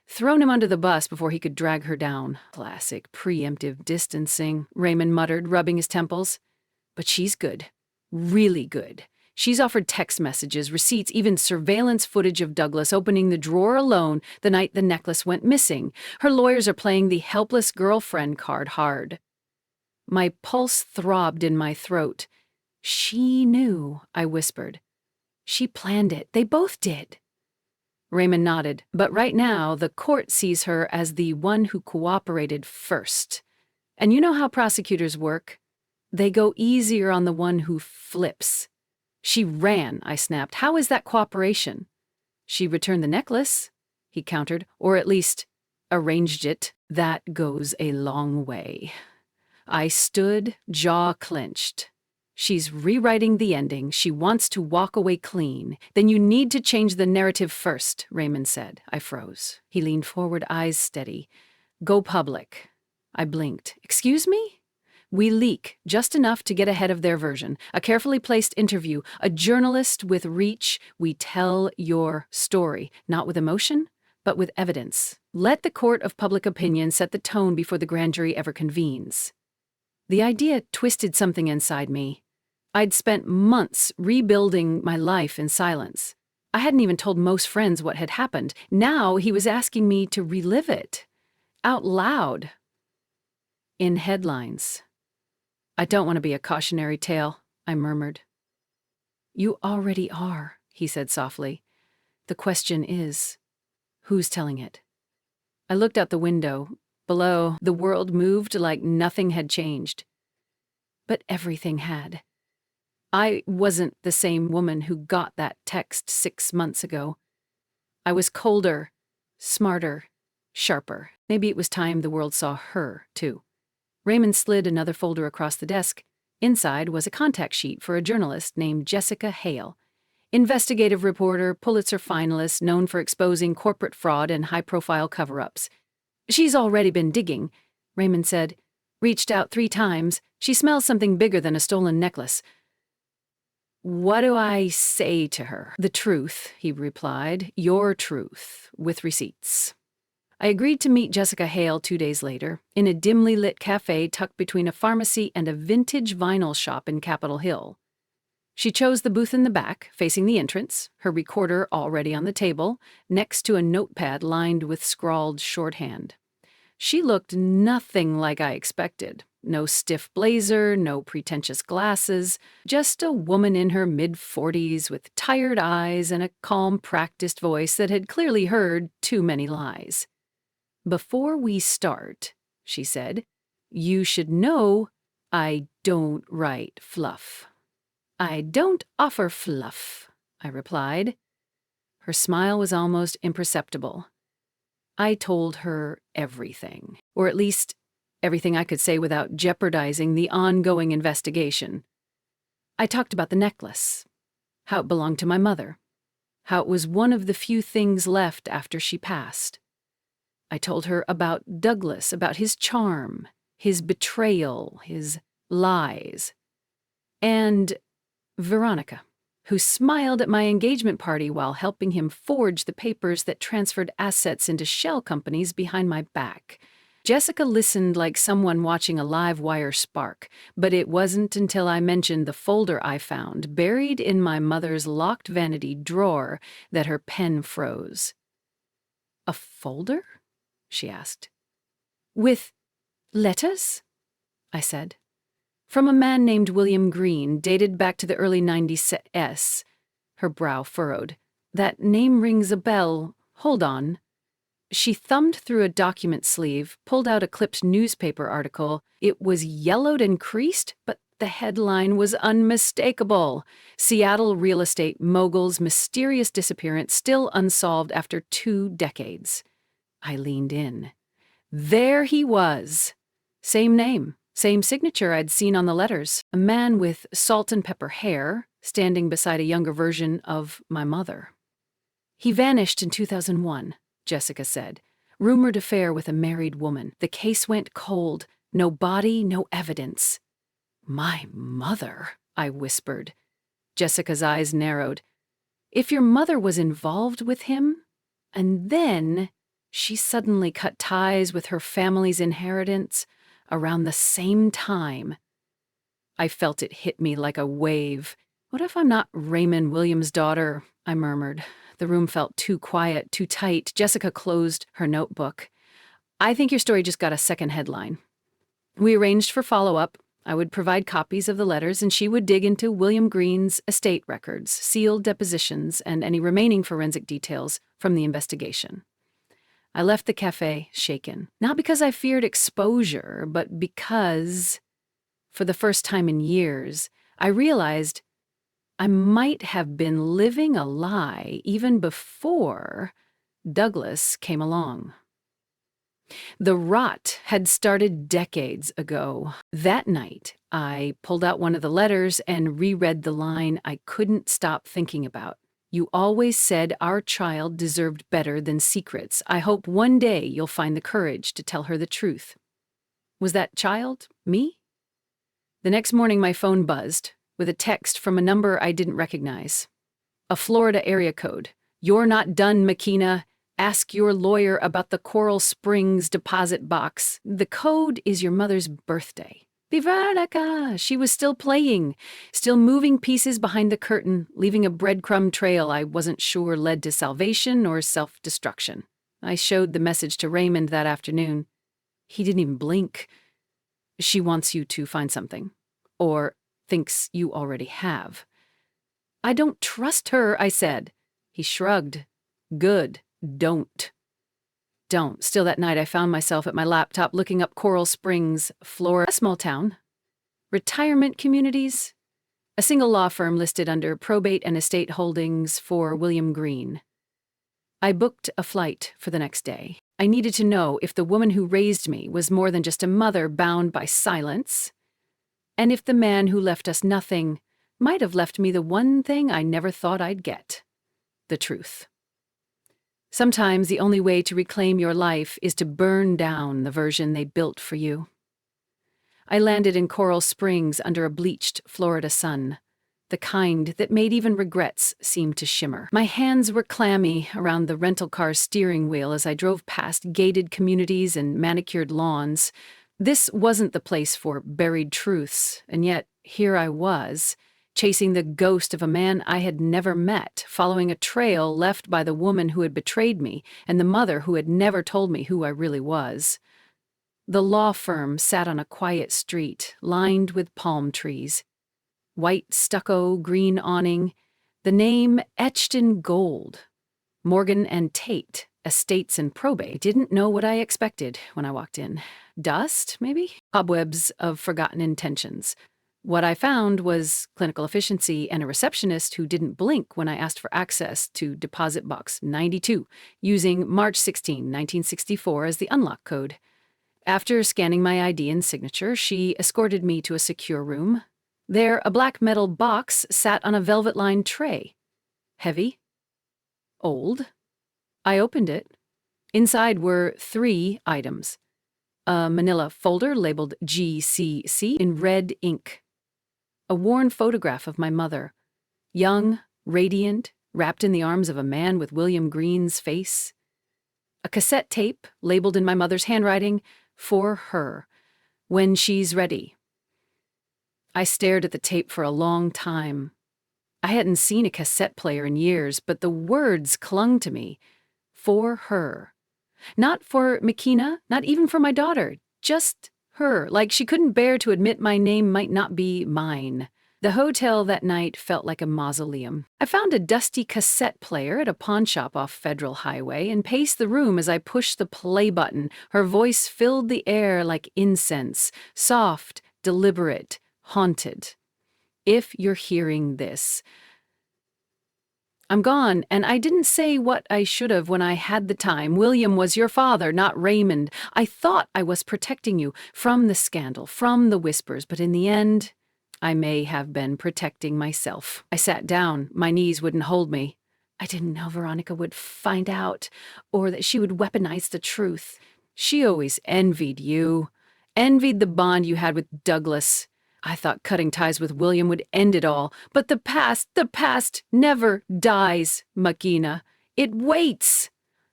thrown him under the bus before he could drag her down. Classic preemptive distancing, Raymond muttered, rubbing his temples. But she's good. Really good. She's offered text messages, receipts, even surveillance footage of Douglas opening the drawer alone the night the necklace went missing. Her lawyers are playing the helpless girlfriend card hard. My pulse throbbed in my throat. "She knew," I whispered. "She planned it. They both did." Raymond nodded, but right now the court sees her as the one who cooperated first. And you know how prosecutors work? They go easier on the one who flips. "She ran," I snapped. "How is that cooperation?" "She returned the necklace," he countered, "or at least arranged it. That goes a long way." I stood, jaw clenched. "She's rewriting the ending. She wants to walk away clean. Then you need to change the narrative first," Raymond said. I froze. He leaned forward, eyes steady. "Go public." I blinked. "Excuse me?" "We leak, just enough to get ahead of their version. A carefully placed interview, a journalist with reach. We tell your story, not with emotion, but with evidence. Let the court of public opinion set the tone before the grand jury ever convenes." The idea twisted something inside me. I'd spent months rebuilding my life in silence. I hadn't even told most friends what had happened. Now he was asking me to relive it. Out loud. In headlines. "I don't want to be a cautionary tale," I murmured. "You already are," he said softly. "The question is, who's telling it?" I looked out the window. Below, the world moved like nothing had changed. But everything had. I wasn't the same woman who got that text 6 months ago. I was colder, smarter, sharper. Maybe it was time the world saw her, too. Raymond slid another folder across the desk. Inside was a contact sheet for a journalist named Jessica Hale. Investigative reporter, Pulitzer finalist, known for exposing corporate fraud and high-profile cover-ups. "She's already been digging," Raymond said. "Reached out 3 times. She smells something bigger than a stolen necklace." "What do I say to her?" "The truth," he replied. "Your truth, with receipts." I agreed to meet Jessica Hale 2 days later, in a dimly lit cafe tucked between a pharmacy and a vintage vinyl shop in Capitol Hill. She chose the booth in the back, facing the entrance, her recorder already on the table, next to a notepad lined with scrawled shorthand. She looked nothing like I expected. No stiff blazer, no pretentious glasses, just a woman in her mid-40s with tired eyes and a calm, practiced voice that had clearly heard too many lies. "Before we start," she said, "you should know I don't write fluff." "I don't offer fluff," I replied. Her smile was almost imperceptible. I told her everything, or at least everything I could say without jeopardizing the ongoing investigation. I talked about the necklace, how it belonged to my mother, how it was one of the few things left after she passed. I told her about Douglas, about his charm, his betrayal, his lies, and Veronica, who smiled at my engagement party while helping him forge the papers that transferred assets into shell companies behind my back. Jessica listened like someone watching a live wire spark, but it wasn't until I mentioned the folder I found buried in my mother's locked vanity drawer that her pen froze. "A folder?" she asked. "With letters?" I said. "From a man named William Green, dated back to the early 90s. Her brow furrowed. "That name rings a bell. Hold on." She thumbed through a document sleeve, pulled out a clipped newspaper article. It was yellowed and creased, but the headline was unmistakable. "Seattle real estate mogul's mysterious disappearance still unsolved after 2 decades. I leaned in. There he was. Same name, same signature I'd seen on the letters. A man with salt and pepper hair, standing beside a younger version of my mother. "He vanished in 2001, Jessica said. "Rumored affair with a married woman. The case went cold. No body, no evidence." "My mother," I whispered. Jessica's eyes narrowed. "If your mother was involved with him, and then she suddenly cut ties with her family's inheritance around the same time." I felt it hit me like a wave. "What if I'm not Raymond Williams' daughter?" I murmured. The room felt too quiet, too tight. Jessica closed her notebook. "I think your story just got a second headline." We arranged for follow-up. I would provide copies of the letters, and she would dig into William Green's estate records, sealed depositions, and any remaining forensic details from the investigation. I left the cafe shaken, not because I feared exposure, but because, for the first time in years, I realized I might have been living a lie even before Douglas came along. The rot had started decades ago. That night, I pulled out one of the letters and reread the line I couldn't stop thinking about. "You always said our child deserved better than secrets. I hope one day you'll find the courage to tell her the truth." Was that child me? The next morning, my phone buzzed with a text from a number I didn't recognize. A Florida area code. "You're not done, McKenna. Ask your lawyer about the Coral Springs deposit box. The code is your mother's birthday." Veronica! She was still playing, still moving pieces behind the curtain, leaving a breadcrumb trail I wasn't sure led to salvation or self-destruction. I showed the message to Raymond that afternoon. He didn't even blink. "She wants you to find something. Or thinks you already have." "I don't trust her," I said. He shrugged. "Good. Don't." Still that night I found myself at my laptop looking up Coral Springs, Florida, a small town. Retirement communities. A single law firm listed under probate and estate holdings for William Green. I booked a flight for the next day. I needed to know if the woman who raised me was more than just a mother bound by silence, and if the man who left us nothing might have left me the one thing I never thought I'd get: the truth. Sometimes the only way to reclaim your life is to burn down the version they built for you. I landed in Coral Springs under a bleached Florida sun, the kind that made even regrets seem to shimmer. My hands were clammy around the rental car's steering wheel as I drove past gated communities and manicured lawns. This wasn't the place for buried truths, and yet here I was, chasing the ghost of a man I had never met, following a trail left by the woman who had betrayed me and the mother who had never told me who I really was. The law firm sat on a quiet street, lined with palm trees. White stucco, green awning, the name etched in gold. Morgan and Tate, Estates and Probate. Didn't know what I expected when I walked in. Dust, maybe? Cobwebs of forgotten intentions. What I found was clinical efficiency and a receptionist who didn't blink when I asked for access to deposit box 92, using March 16, 1964 as the unlock code. After scanning my ID and signature, she escorted me to a secure room. There, a black metal box sat on a velvet-lined tray. Heavy. Old. I opened it. Inside were 3 items. A manila folder labeled GCC in red ink. A worn photograph of my mother. Young, radiant, wrapped in the arms of a man with William Green's face. A cassette tape labeled in my mother's handwriting, "For her, when she's ready." I stared at the tape for a long time. I hadn't seen a cassette player in years, but the words clung to me. For her. Not for Makina, not even for my daughter, just her, like she couldn't bear to admit my name might not be mine. The hotel that night felt like a mausoleum. I found a dusty cassette player at a pawn shop off Federal Highway and paced the room as I pushed the play button. Her voice filled the air like incense, soft, deliberate, haunted. If you're hearing this, I'm gone, and I didn't say what I should have when I had the time. William was your father, not Raymond. I thought I was protecting you from the scandal, from the whispers, but in the end, I may have been protecting myself. I sat down. My knees wouldn't hold me. I didn't know Veronica would find out, or that she would weaponize the truth. She always envied you, envied the bond you had with Douglas. I thought cutting ties with William would end it all, but the past never dies, Makina. It waits.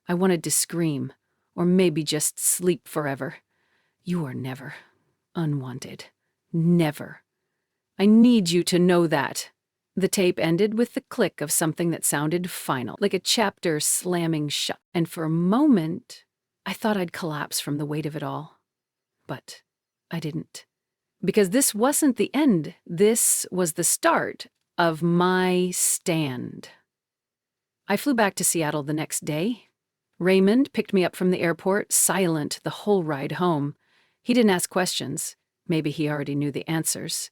I wanted to scream, or maybe just sleep forever. You are never unwanted. Never. I need you to know that. The tape ended with the click of something that sounded final, like a chapter slamming shut, and for a moment, I thought I'd collapse from the weight of it all. But I didn't. Because this wasn't the end. This was the start of my stand. I flew back to Seattle the next day. Raymond picked me up from the airport, silent the whole ride home. He didn't ask questions. Maybe he already knew the answers.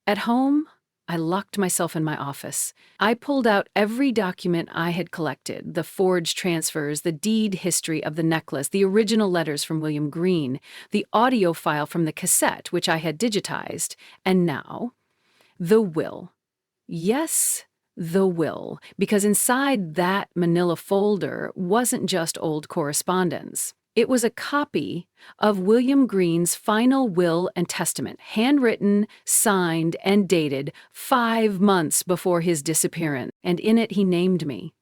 At home, I locked myself in my office. I pulled out every document I had collected, the forged transfers, the deed history of the necklace, the original letters from William Green, the audio file from the cassette, which I had digitized, and now, the will. Yes, the will, because inside that manila folder wasn't just old correspondence. It was a copy of William Green's final will and testament, handwritten, signed, and dated 5 months before his disappearance, and in it he named me.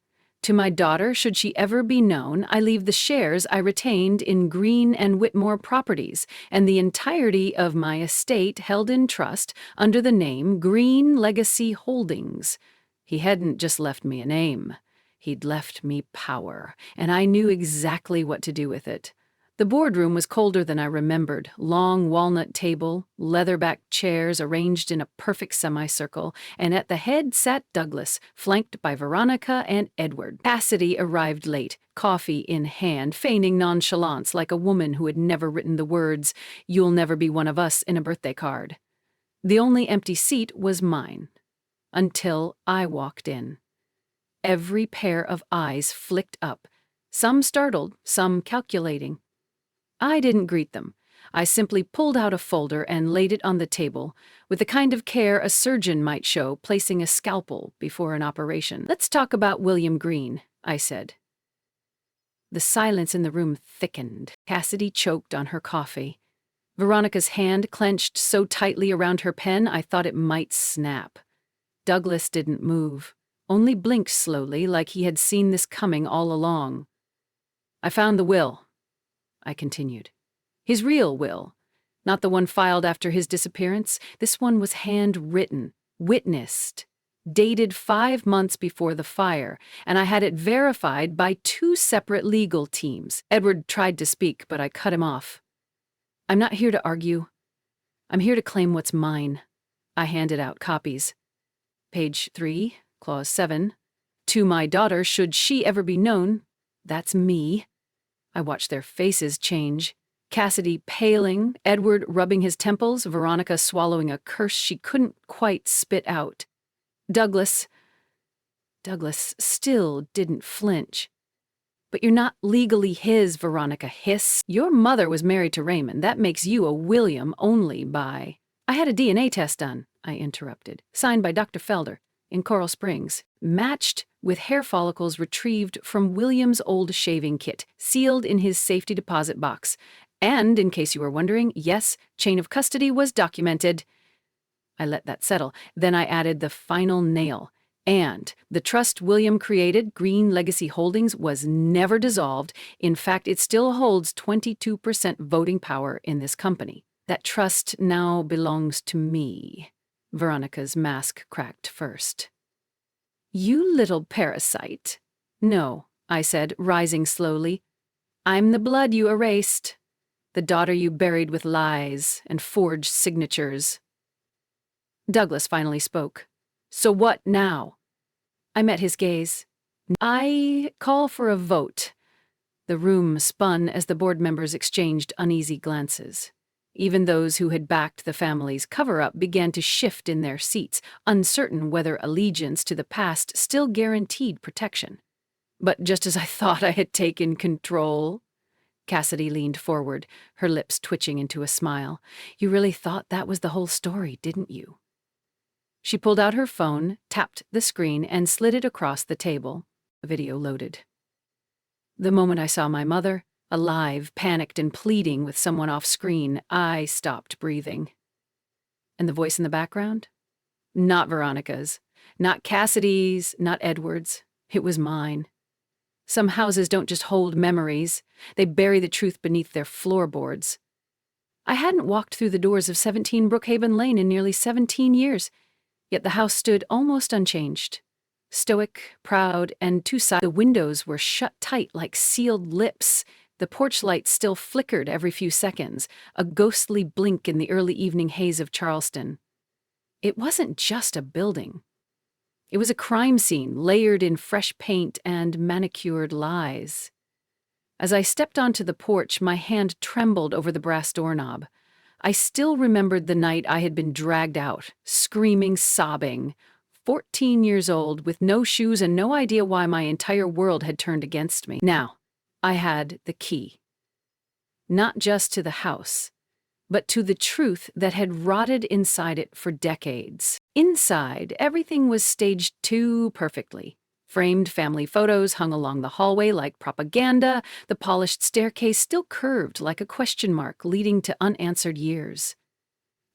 To my daughter, should she ever be known, I leave the shares I retained in Green and Whitmore Properties, and the entirety of my estate held in trust under the name Green Legacy Holdings. He hadn't just left me a name. He'd left me power, and I knew exactly what to do with it. The boardroom was colder than I remembered. Long walnut table, leatherback chairs arranged in a perfect semicircle, and at the head sat Douglas, flanked by Veronica and Edward. Cassidy arrived late, coffee in hand, feigning nonchalance like a woman who had never written the words, "You'll never be one of us," in a birthday card. The only empty seat was mine, until I walked in. Every pair of eyes flicked up, some startled, some calculating. I didn't greet them. I simply pulled out a folder and laid it on the table, with the kind of care a surgeon might show placing a scalpel before an operation. "Let's talk about William Green," I said. The silence in the room thickened. Cassidy choked on her coffee. Veronica's hand clenched so tightly around her pen I thought it might snap. Douglas didn't move. Only blinked slowly, like he had seen this coming all along. "I found the will," I continued. "His real will, not the one filed after his disappearance. This one was handwritten, witnessed, dated 5 months before the fire, and I had it verified by 2 separate legal teams." Edward tried to speak, but I cut him off. "I'm not here to argue. I'm here to claim what's mine." I handed out copies. Page 3. Clause 7, "To my daughter, should she ever be known," that's me. I watched their faces change. Cassidy paling, Edward rubbing his temples, Veronica swallowing a curse she couldn't quite spit out. Douglas still didn't flinch. But you're not legally his, Veronica. Hiss. Your mother was married to Raymond. That makes you a William only by... I had a DNA test done, I interrupted, signed by Dr. Felder in Coral Springs, matched with hair follicles retrieved from William's old shaving kit, sealed in his safety deposit box. And, in case you were wondering, yes, chain of custody was documented. I let that settle. Then I added the final nail. And the trust William created, Green Legacy Holdings, was never dissolved. In fact, it still holds 22% voting power in this company. That trust now belongs to me. Veronica's mask cracked first. You little parasite. No, I said, rising slowly. I'm the blood you erased. The daughter you buried with lies and forged signatures. Douglas finally spoke. So what now? I met his gaze. I call for a vote. The room spun as the board members exchanged uneasy glances. Even those who had backed the family's cover-up began to shift in their seats, uncertain whether allegiance to the past still guaranteed protection. But just as I thought I had taken control... Cassidy leaned forward, her lips twitching into a smile. You really thought that was the whole story, didn't you? She pulled out her phone, tapped the screen, and slid it across the table. The video loaded. The moment I saw my mother, alive, panicked, and pleading with someone off screen, I stopped breathing. And the voice in the background? Not Veronica's, not Cassidy's, not Edward's. It was mine. Some houses don't just hold memories, they bury the truth beneath their floorboards. I hadn't walked through the doors of 17 Brookhaven Lane in nearly 17 years, yet the house stood almost unchanged. Stoic, proud, and two-sided. The windows were shut tight like sealed lips. The porch lights still flickered every few seconds, a ghostly blink in the early evening haze of Charleston. It wasn't just a building. It was a crime scene layered in fresh paint and manicured lies. As I stepped onto the porch, my hand trembled over the brass doorknob. I still remembered the night I had been dragged out, screaming, sobbing, 14 years old, with no shoes and no idea why my entire world had turned against me. Now, I had the key. Not just to the house, but to the truth that had rotted inside it for decades. Inside, everything was staged too perfectly. Framed family photos hung along the hallway like propaganda, the polished staircase still curved like a question mark leading to unanswered years.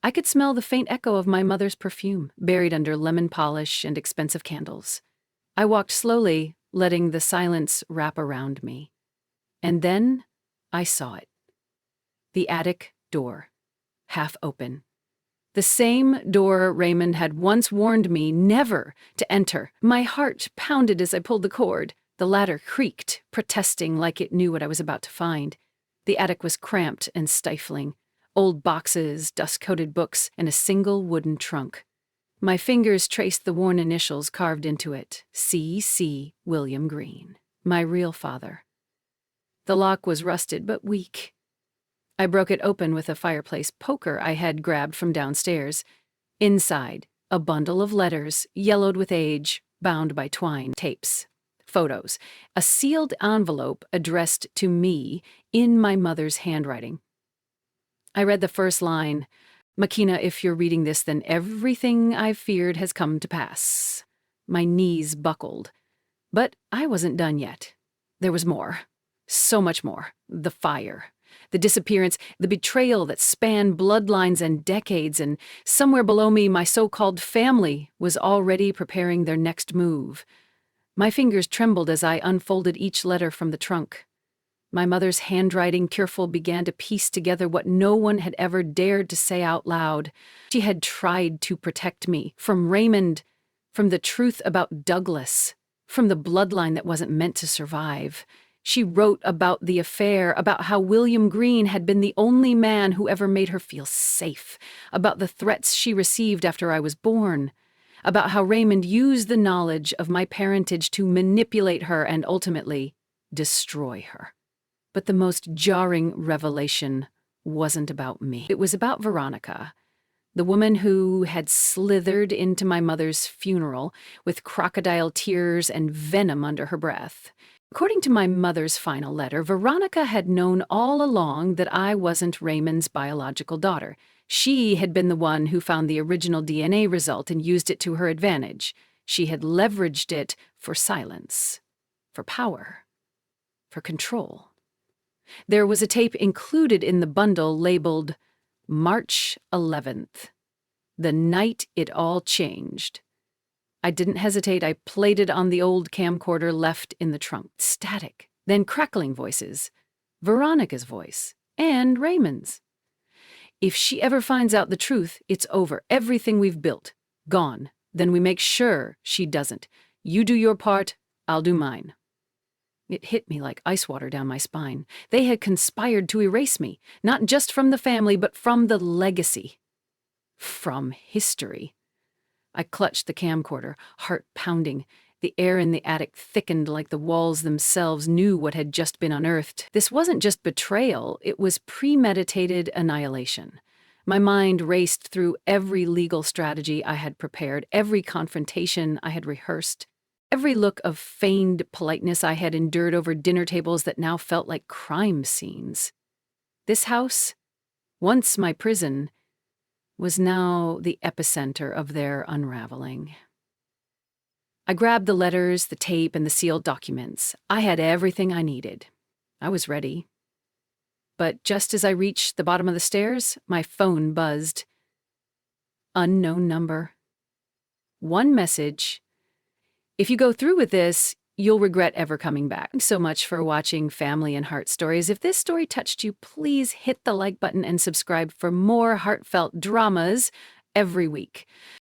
I could smell the faint echo of my mother's perfume, buried under lemon polish and expensive candles. I walked slowly, letting the silence wrap around me. And then I saw it. The attic door, half open. The same door Raymond had once warned me never to enter. My heart pounded as I pulled the cord. The ladder creaked, protesting like it knew what I was about to find. The attic was cramped and stifling. Old boxes, dust-coated books, and a single wooden trunk. My fingers traced the worn initials carved into it. C.C. William Green, my real father. The lock was rusted but weak. I broke it open with a fireplace poker I had grabbed from downstairs. Inside, a bundle of letters, yellowed with age, bound by twine, tapes, photos, a sealed envelope addressed to me in my mother's handwriting. I read the first line, "Makina, if you're reading this, then everything I've feared has come to pass." My knees buckled. But I wasn't done yet. There was more. So much more. The fire. The disappearance, the betrayal that spanned bloodlines and decades, and somewhere below me, my so-called family was already preparing their next move. My fingers trembled as I unfolded each letter from the trunk. My mother's handwriting, careful, began to piece together what no one had ever dared to say out loud. She had tried to protect me from Raymond, from the truth about Douglas, from the bloodline that wasn't meant to survive. She wrote about the affair, about how William Green had been the only man who ever made her feel safe, about the threats she received after I was born, about how Raymond used the knowledge of my parentage to manipulate her and ultimately destroy her. But the most jarring revelation wasn't about me. It was about Veronica, the woman who had slithered into my mother's funeral with crocodile tears and venom under her breath, According to my mother's final letter, Veronica had known all along that I wasn't Raymond's biological daughter. She had been the one who found the original DNA result and used it to her advantage. She had leveraged it for silence, for power, for control. There was a tape included in the bundle labeled March 11th, the night it all changed. I didn't hesitate. I played it on the old camcorder left in the trunk. Static, then crackling voices. Veronica's voice, and Raymond's. If she ever finds out the truth, it's over. Everything we've built, gone. Then we make sure she doesn't. You do your part, I'll do mine. It hit me like ice water down my spine. They had conspired to erase me, not just from the family, but from the legacy. From history. I clutched the camcorder, heart pounding. The air in the attic thickened like the walls themselves knew what had just been unearthed. This wasn't just betrayal, it was premeditated annihilation. My mind raced through every legal strategy I had prepared, every confrontation I had rehearsed, every look of feigned politeness I had endured over dinner tables that now felt like crime scenes. This house, once my prison, was now the epicenter of their unraveling. I grabbed the letters, the tape, and the sealed documents. I had everything I needed. I was ready. But just as I reached the bottom of the stairs, my phone buzzed. Unknown number. One message. If you go through with this, you'll regret ever coming back. Thanks so much for watching Family and Heart Stories. If this story touched you, please hit the like button and subscribe for more heartfelt dramas every week.